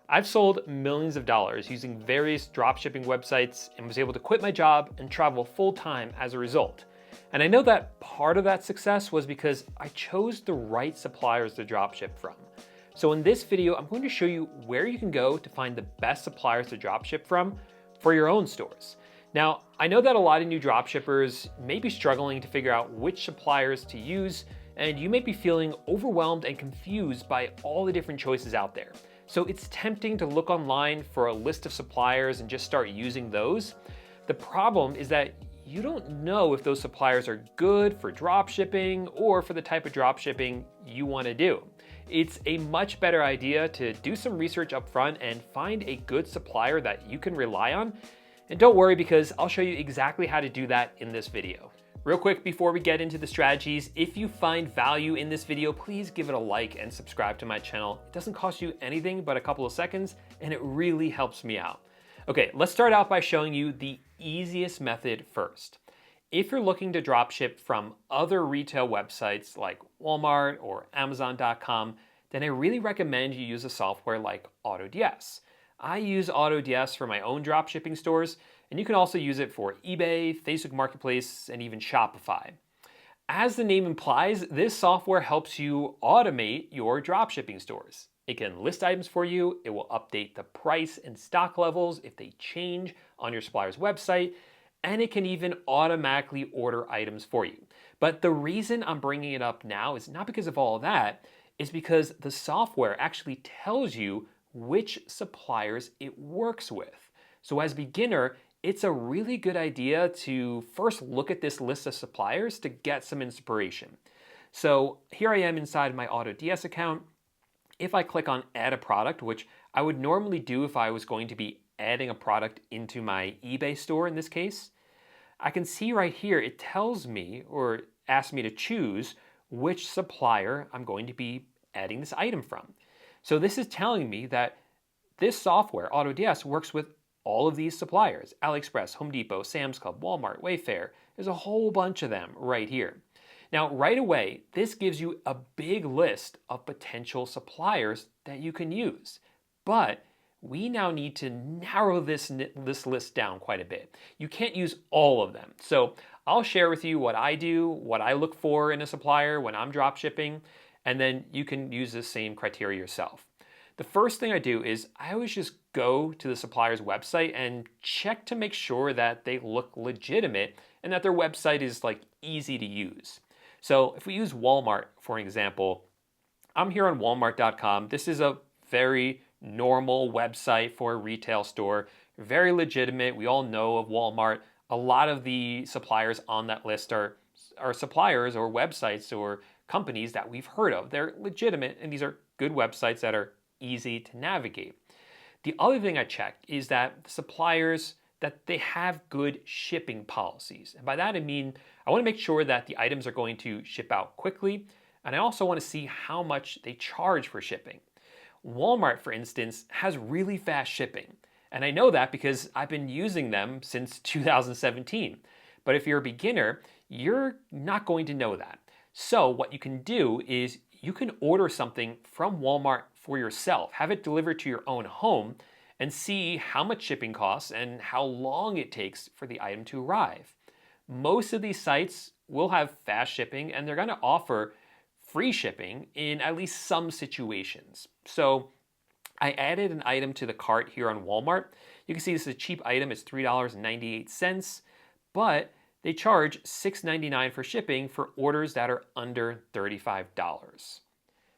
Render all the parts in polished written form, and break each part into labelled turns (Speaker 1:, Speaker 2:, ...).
Speaker 1: I've sold millions of dollars using various dropshipping websites and was able to quit my job and travel full time as a result. And I know that part of that success was because I chose the right suppliers to dropship from. So in this video, I'm going to show you where you can go to find the best suppliers to dropship from for your own stores. Now, I know that a lot of new dropshippers may be struggling to figure out which suppliers to use, and you may be feeling overwhelmed and confused by all the different choices out there. So it's tempting to look online for a list of suppliers and just start using those. The problem is that you don't know if those suppliers are good for dropshipping or for the type of dropshipping you want to do. It's a much better idea to do some research up front and find a good supplier that you can rely on. And don't worry, because I'll show you exactly how to do that in this video. Real quick before we get into the strategies, if you find value in this video, please give it a like and subscribe to my channel. It doesn't cost you anything but a couple of seconds, and it really helps me out. Okay, let's start out by showing you the easiest method first. If you're looking to dropship from other retail websites like Walmart or Amazon.com, then I really recommend you use a software like AutoDS. I use AutoDS for my own dropshipping stores, and you can also use it for eBay, Facebook Marketplace, and even Shopify. As the name implies, this software helps you automate your dropshipping stores. It can list items for you, it will update the price and stock levels if they change on your supplier's website, and it can even automatically order items for you. But the reason I'm bringing it up now is not because of all of that, it's because the software actually tells you which suppliers it works with. So as a beginner, it's a really good idea to first look at this list of suppliers to get some inspiration. So here I am inside my AutoDS account. If I click on add a product, which I would normally do if I was going to be adding a product into my eBay store in this case, I can see right here it tells me or asks me to choose which supplier I'm going to be adding this item from. So this is telling me that this software, AutoDS, works with all of these suppliers: AliExpress, Home Depot, Sam's Club, Walmart, Wayfair. There's a whole bunch of them right here. Now, right away, this gives you a big list of potential suppliers that you can use. But we now need to narrow this list down quite a bit. You can't use all of them. So I'll share with you what I do, what I look for in a supplier when I'm drop shipping, and then you can use the same criteria yourself. The first thing I do is I always just go to the supplier's website and check to make sure that they look legitimate and that their website is easy to use. So if we use Walmart, for example, I'm here on walmart.com. This is a very normal website for a retail store, very legitimate. We all know of Walmart. A lot of the suppliers on that list are suppliers or websites or companies that we've heard of. They're legitimate, and these are good websites that are easy to navigate. The other thing I check is that the suppliers, that they have good shipping policies. And by that I mean, I want to make sure that the items are going to ship out quickly, and I also want to see how much they charge for shipping. Walmart, for instance, has really fast shipping, and I know that because I've been using them since 2017. But if you're a beginner, you're not going to know that. So what you can do is you can order something from Walmart for yourself, have it delivered to your own home, and see how much shipping costs and how long it takes for the item to arrive. Most of these sites will have fast shipping, and they're going to offer free shipping in at least some situations. So I added an item to the cart here on Walmart. You can see this is a cheap item. It's $3.98, but they charge $6.99 for shipping for orders that are under $35.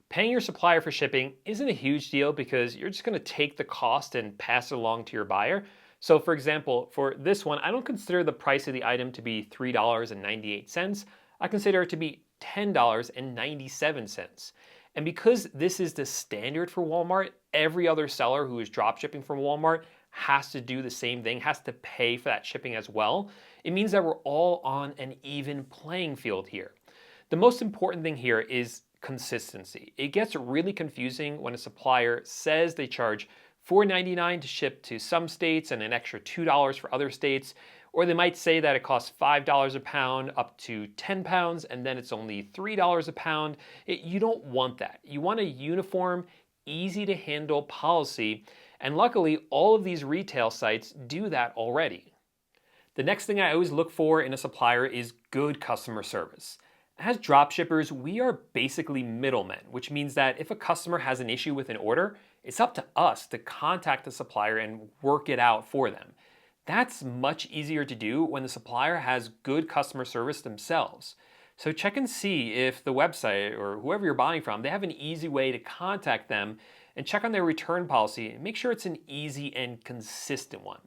Speaker 1: Paying your supplier for shipping isn't a huge deal because you're just going to take the cost and pass it along to your buyer. So for example, for this one, I don't consider the price of the item to be $3.98. I consider it to be $10.97. And because this is the standard for Walmart, every other seller who is drop shipping from Walmart has to do the same thing, has to pay for that shipping as well. It means that we're all on an even playing field here. The most important thing here is consistency. It gets really confusing when a supplier says they charge $4.99 to ship to some states and an extra $2 for other states, or they might say that it costs $5 a pound up to 10 pounds and then it's only $3 a pound. You don't want that. You want a uniform, easy to handle policy, and luckily all of these retail sites do that already. The next thing I always look for in a supplier is good customer service. As dropshippers, we are basically middlemen, which means that if a customer has an issue with an order, it's up to us to contact the supplier and work it out for them. That's much easier to do when the supplier has good customer service themselves. So check and see if the website or whoever you're buying from, they have an easy way to contact them, and check on their return policy and make sure it's an easy and consistent one.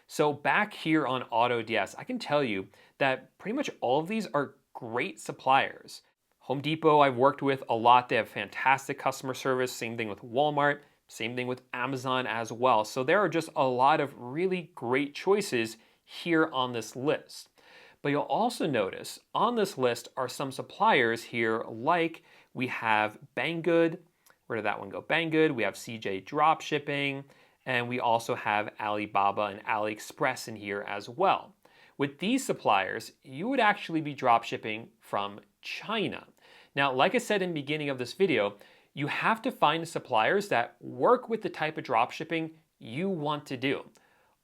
Speaker 1: So back here on AutoDS, I can tell you that pretty much all of these are great suppliers. Home Depot I've worked with a lot. They have fantastic customer service. Same thing with Walmart. Same thing with Amazon as well. So there are just a lot of really great choices here on this list. But you'll also notice on this list are some suppliers here, like we have Banggood. Where did that one go? Banggood. We have CJ Dropshipping, and we also have Alibaba and AliExpress in here as well. With these suppliers, you would actually be dropshipping from China. Now, like I said in the beginning of this video, you have to find suppliers that work with the type of dropshipping you want to do.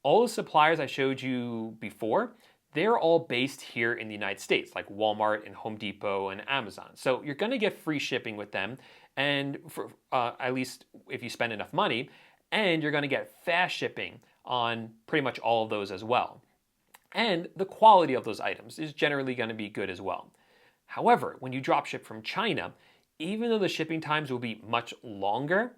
Speaker 1: All the suppliers I showed you before, they're all based here in the United States, like Walmart and Home Depot and Amazon. So you're gonna get free shipping with them, and for at least if you spend enough money, and you're gonna get fast shipping on pretty much all of those as well. And the quality of those items is generally gonna be good as well. However, when you dropship from China, even though the shipping times will be much longer,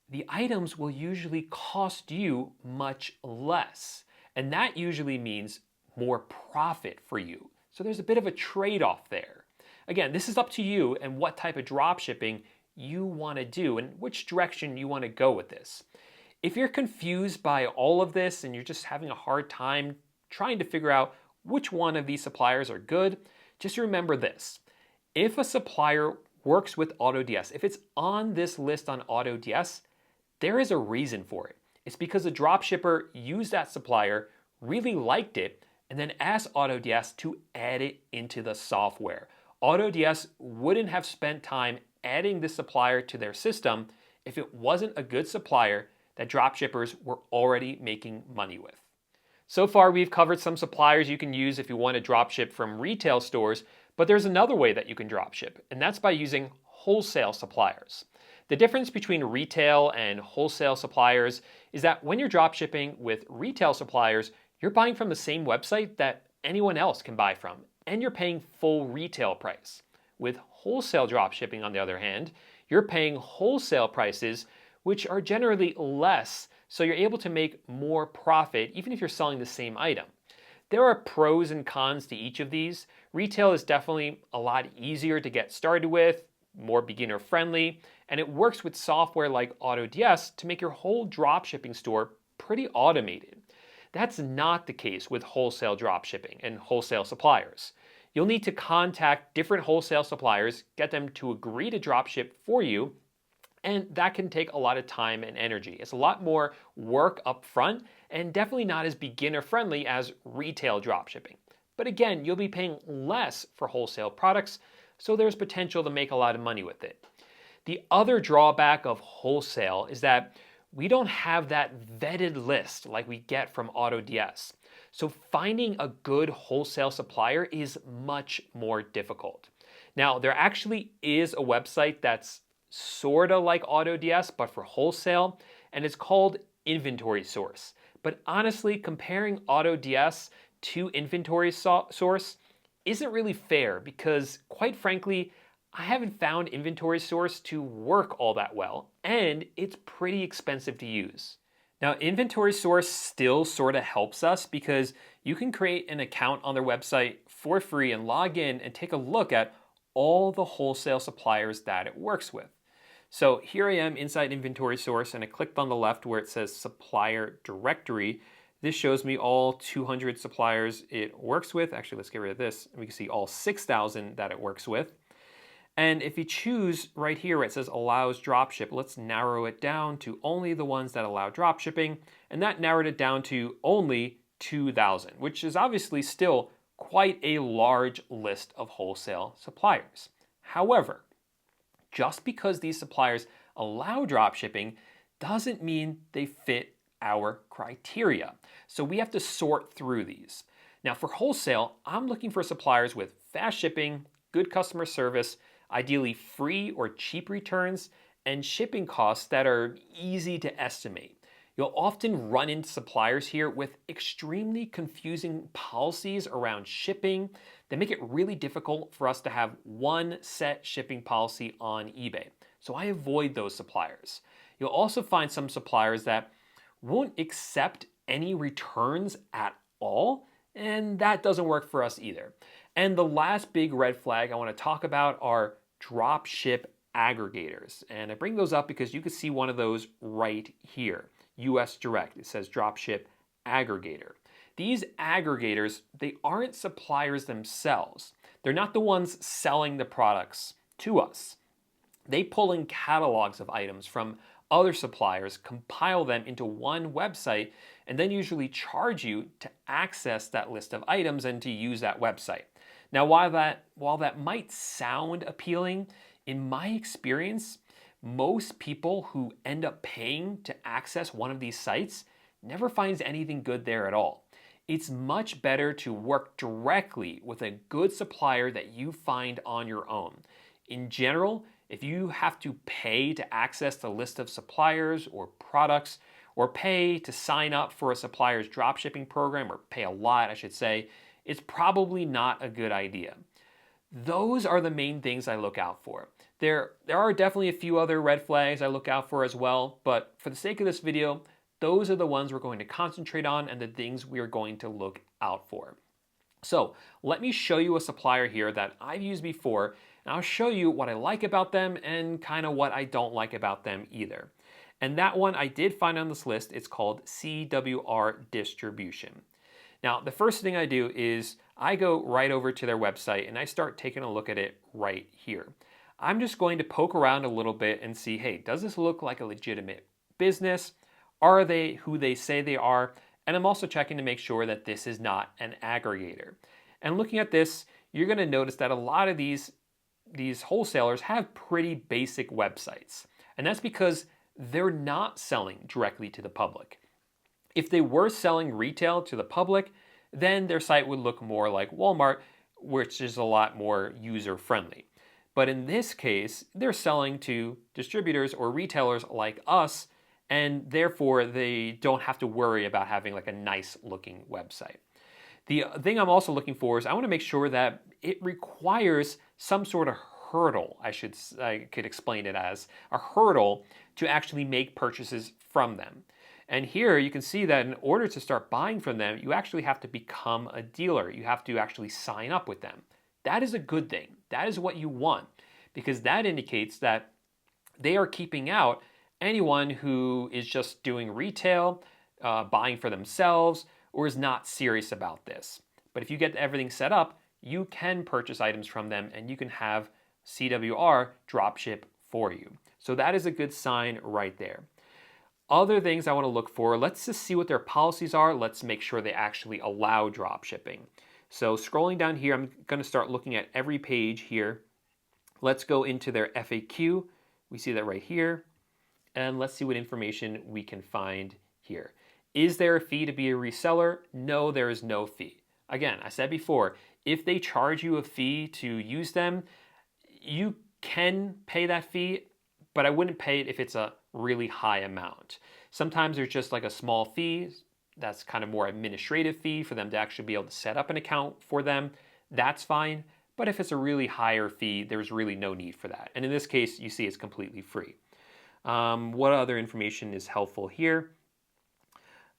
Speaker 1: the items will usually cost you much less. And that usually means more profit for you. So there's a bit of a trade-off there. Again, this is up to you and what type of drop shipping you want to do and which direction you want to go with this. If you're confused by all of this and you're just having a hard time trying to figure out which one of these suppliers are good, just remember this. If a supplier works with AutoDS, if it's on this list on AutoDS, there is a reason for it. It's because a dropshipper used that supplier, really liked it, and then asked AutoDS to add it into the software. AutoDS wouldn't have spent time adding this supplier to their system if it wasn't a good supplier that dropshippers were already making money with. So far, we've covered some suppliers you can use if you want to dropship from retail stores, but there's another way that you can dropship, and that's by using wholesale suppliers. The difference between retail and wholesale suppliers is that when you're dropshipping with retail suppliers, you're buying from the same website that anyone else can buy from, and you're paying full retail price. With wholesale dropshipping, on the other hand, you're paying wholesale prices, which are generally less, so you're able to make more profit even if you're selling the same item. There are pros and cons to each of these. Retail is definitely a lot easier to get started with, more beginner friendly, and it works with software like AutoDS to make your whole dropshipping store pretty automated. That's not the case with wholesale dropshipping and wholesale suppliers. You'll need to contact different wholesale suppliers, get them to agree to dropship for you, and that can take a lot of time and energy. It's a lot more work up front and definitely not as beginner friendly as retail dropshipping. But again, you'll be paying less for wholesale products, so there's potential to make a lot of money with it. The other drawback of wholesale is that we don't have that vetted list like we get from AutoDS. So finding a good wholesale supplier is much more difficult. Now, there actually is a website that's sort of like AutoDS, but for wholesale, and it's called Inventory Source. But honestly, comparing AutoDS to Inventory Source isn't really fair because, quite frankly, I haven't found Inventory Source to work all that well, and it's pretty expensive to use. Now, Inventory Source still sort of helps us because you can create an account on their website for free and log in and take a look at all the wholesale suppliers that it works with. So here I am inside Inventory Source, and I clicked on the left where it says Supplier Directory. This shows me all 200 suppliers it works with. Actually, let's get rid of this. We can see all 6,000 that it works with. And if you choose right here where it says allows dropship, let's narrow it down to only the ones that allow dropshipping. And that narrowed it down to only 2,000, which is obviously still quite a large list of wholesale suppliers. However, just because these suppliers allow dropshipping doesn't mean they fit our criteria. So we have to sort through these. Now for wholesale, I'm looking for suppliers with fast shipping, good customer service, ideally free or cheap returns, and shipping costs that are easy to estimate. You'll often run into suppliers here with extremely confusing policies around shipping that make it really difficult for us to have one set shipping policy on eBay. So I avoid those suppliers. You'll also find some suppliers that won't accept any returns at all, and that doesn't work for us either. And the last big red flag I want to talk about are dropship aggregators. And I bring those up because you can see one of those right here, US Direct. It says dropship aggregator. These aggregators, they aren't suppliers themselves. They're not the ones selling the products to us. They pull in catalogs of items from other suppliers, compile them into one website, and then usually charge you to access that list of items and to use that website. Now, while that might sound appealing, in my experience, most people who end up paying to access one of these sites never finds anything good there at all. It's much better to work directly with a good supplier that you find on your own. In general, if you have to pay to access the list of suppliers or products, or pay to sign up for a supplier's dropshipping program, or pay a lot, I should say, it's probably not a good idea. Those are the main things I look out for. There are definitely a few other red flags I look out for as well, but for the sake of this video, those are the ones we're going to concentrate on and the things we are going to look out for. So let me show you a supplier here that I've used before, and I'll show you what I like about them and kind of what I don't like about them either. And that one I did find on this list. It's called CWR Distribution. Now, the first thing I do is I go right over to their website and I start taking a look at it right here. I'm just going to poke around a little bit and see, hey, does this look like a legitimate business? Are they who they say they are? And I'm also checking to make sure that this is not an aggregator. And looking at this, you're going to notice that a lot of these wholesalers have pretty basic websites. And that's because they're not selling directly to the public. If they were selling retail to the public, then their site would look more like Walmart, which is a lot more user-friendly. But in this case, they're selling to distributors or retailers like us, and therefore they don't have to worry about having like a nice looking website. The thing I'm also looking for is I want to make sure that it requires some sort of hurdle, I could explain it as a hurdle to actually make purchases from them. And here you can see that in order to start buying from them, you actually have to become a dealer. You have to actually sign up with them. That is a good thing. That is what you want, because that indicates that they are keeping out anyone who is just doing retail, buying for themselves, or is not serious about this. But if you get everything set up, you can purchase items from them and you can have CWR dropship for you. So that is a good sign right there. Other things I want to look for, let's just see what their policies are. Let's make sure they actually allow dropshipping. So scrolling down here, I'm going to start looking at every page here. Let's go into their FAQ. We see that right here. And let's see what information we can find here. Is there a fee to be a reseller? No, there is no fee. Again, I said before, if they charge you a fee to use them, you can pay that fee, but I wouldn't pay it if it's a really high amount. Sometimes there's just like a small fee. That's kind of more administrative fee for them to actually be able to set up an account for them. That's fine. But if it's a really higher fee, there's really no need for that. And in this case, you see it's completely free. What other information is helpful here?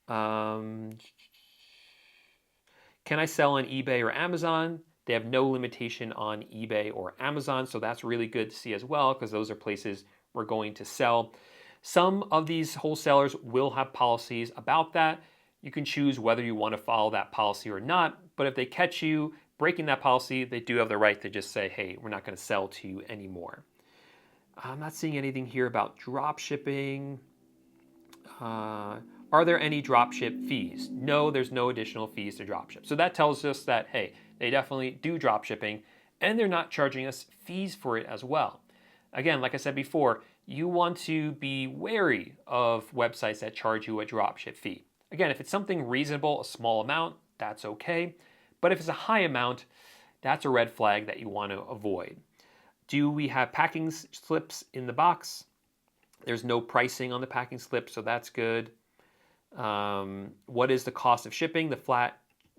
Speaker 1: Can I sell on eBay or Amazon? They have no limitation on eBay or Amazon, so that's really good to see as well, because those are places we're going to sell. Some of these wholesalers will have policies about that. You can choose whether you want to follow that policy or not, but if they catch you breaking that policy, they do have the right to just say, hey, we're not going to sell to you anymore. I'm not seeing anything here about drop shipping. Are there any dropship fees? No, there's no additional fees to dropship. So that tells us that, hey, they definitely do dropshipping and they're not charging us fees for it as well. Again, like I said before, you want to be wary of websites that charge you a dropship fee. Again, if it's something reasonable, a small amount, that's okay. But if it's a high amount, that's a red flag that you want to avoid. Do we have packing slips in the box? There's no pricing on the packing slip, so that's good. What is the cost of shipping? The flat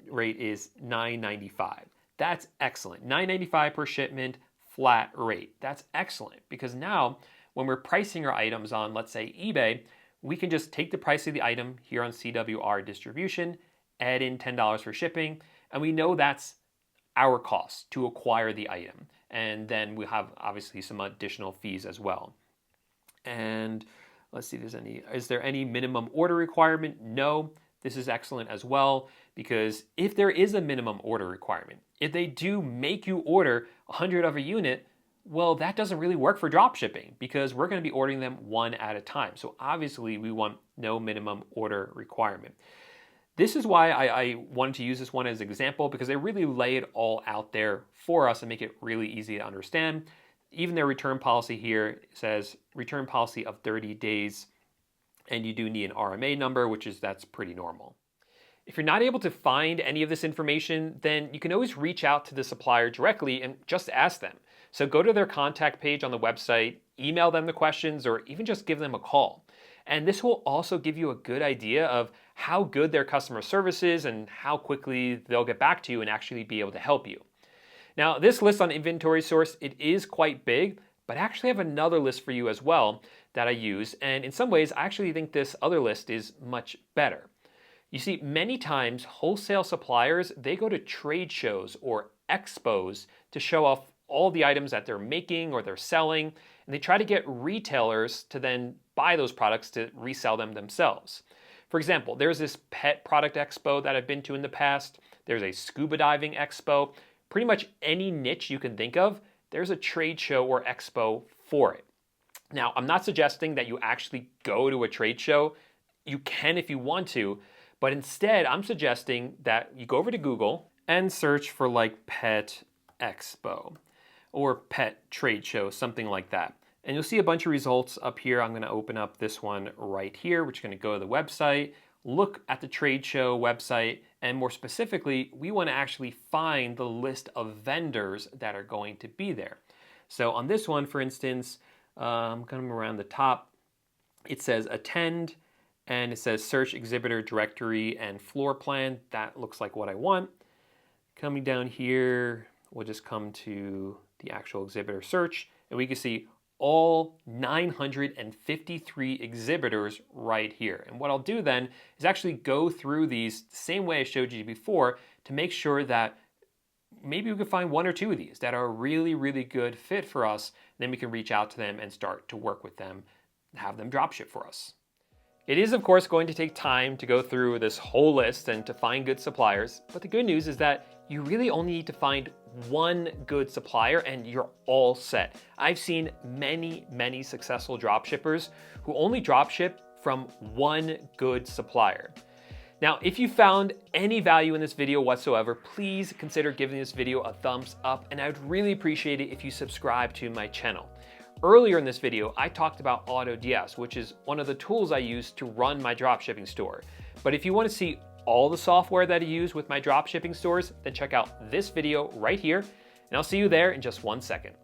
Speaker 1: rate is $9.95. That's excellent. $9.95 per shipment, flat rate. That's excellent because now when we're pricing our items on, let's say, eBay, we can just take the price of the item here on CWR distribution, add in $10 for shipping, and we know that's our cost to acquire the item. And then we have obviously some additional fees as well. And let's see, is there any minimum order requirement? No. This is excellent as well because if there is a minimum order requirement, if they do make you order 100 of a unit, well, that doesn't really work for drop shipping because we're going to be ordering them one at a time. So obviously we want no minimum order requirement. This is why I wanted to use this one as an example because they really lay it all out there for us and make it really easy to understand. Even their return policy here says return policy of 30 days, and you do need an RMA number, that's pretty normal. If you're not able to find any of this information, then you can always reach out to the supplier directly and just ask them. So go to their contact page on the website, email them the questions, or even just give them a call. And this will also give you a good idea of how good their customer service is and how quickly they'll get back to you and actually be able to help you. Now, this list on Inventory Source, it is quite big, but I actually have another list for you as well that I use. And in some ways, I actually think this other list is much better. You see, many times wholesale suppliers, they go to trade shows or expos to show off all the items that they're making or they're selling, and they try to get retailers to then buy those products to resell them themselves. For example, there's this pet product expo that I've been to in the past. There's a scuba diving expo. Pretty much any niche you can think of, there's a trade show or expo for it. Now, I'm not suggesting that you actually go to a trade show. You can if you want to, but instead I'm suggesting that you go over to Google and search for like pet expo or pet trade show, something like that. And you'll see a bunch of results up here. I'm going to open up this one right here, which is going to go to the website, look at the trade show website, and more specifically, we want to actually find the list of vendors that are going to be there. So on this one, for instance, coming around the top, it says attend, and it says search exhibitor directory and floor plan. That looks like what I want. Coming down here, we'll just come to the actual exhibitor search, and we can see all 953 exhibitors right here. And what I'll do then is actually go through these the same way I showed you before to make sure that maybe we can find one or two of these that are a really, really good fit for us. Then we can reach out to them and start to work with them, have them drop ship for us. It is, of course, going to take time to go through this whole list and to find good suppliers, but the good news is that you really only need to find one good supplier and you're all set. I've seen many, many successful dropshippers who only dropship from one good supplier. Now, if you found any value in this video whatsoever, please consider giving this video a thumbs up, and I would really appreciate it if you subscribe to my channel. Earlier in this video, I talked about AutoDS, which is one of the tools I use to run my dropshipping store. But if you want to see all the software that I use with my dropshipping stores, then check out this video right here, and I'll see you there in just 1 second.